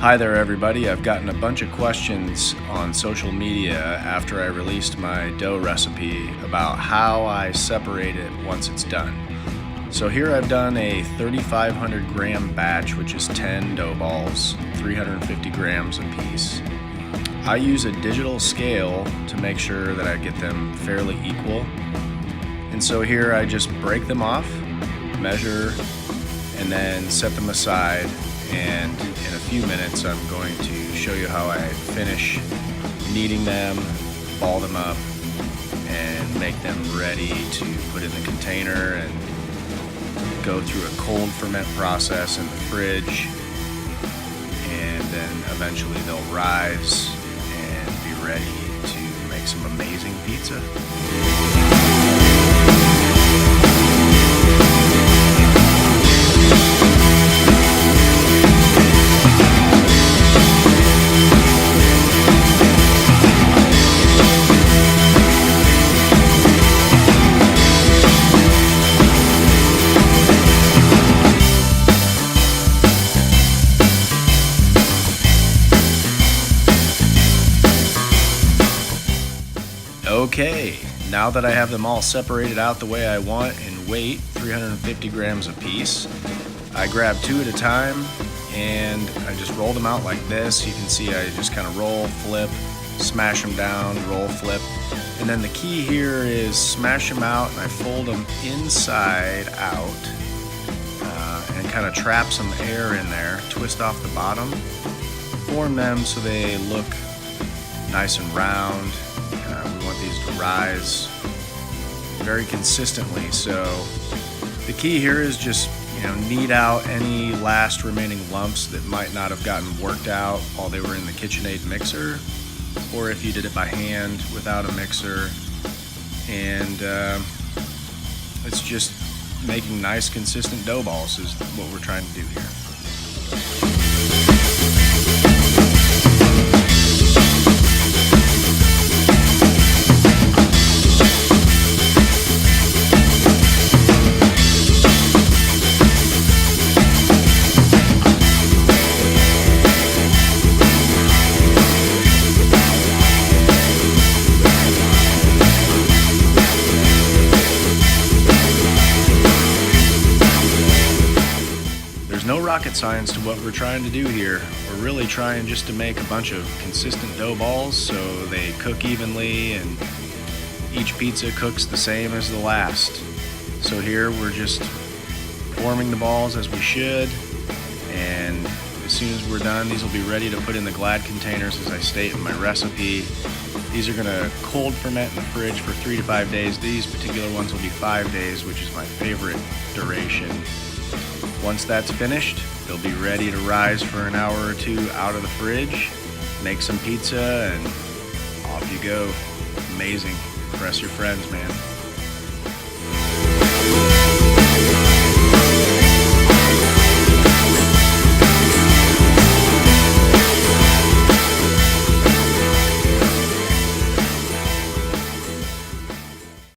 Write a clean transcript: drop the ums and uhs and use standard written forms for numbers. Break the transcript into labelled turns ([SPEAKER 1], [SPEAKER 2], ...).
[SPEAKER 1] Hi there everybody, I've gotten a bunch of questions on social media after I released my dough recipe about how I separate it once it's done. So here I've done a 3,500 gram batch, which is 10 dough balls, 350 grams a piece. I use a digital scale to make sure that I get them fairly equal. And so here I just break them off, measure, and then set them aside. And in a few minutes I'm going to show you how I finish kneading them, ball them up, and make them ready to put in the container and go through a cold ferment process in the fridge, and then eventually they'll rise and be ready to make some amazing pizza. Okay, now that I have them all separated out the way I want in weight, 350 grams a piece, I grab two at a time and I just roll them out like this. You can see I just kind of roll, flip, smash them down, roll, flip. And then the key here is smash them out and I fold them inside out and kind of trap some air in there, twist off the bottom, form them so they look nice and round. We want these to rise very consistently. So the key here is just, knead out any last remaining lumps that might not have gotten worked out while they were in the KitchenAid mixer, or if you did it by hand without a mixer. And it's just making nice consistent dough balls is what we're trying to do here. No rocket science to what we're trying to do here. We're really trying just to make a bunch of consistent dough balls so they cook evenly and each pizza cooks the same as the last. So here we're just forming the balls as we should, and as soon as we're done, these will be ready to put in the Glad containers as I state in my recipe. These are going to cold ferment in the fridge for 3 to 5 days. These particular ones will be 5 days, which is my favorite duration. Once that's finished, they'll be ready to rise for an hour or two out of the fridge, make some pizza, and off you go. Amazing. Impress your friends, man.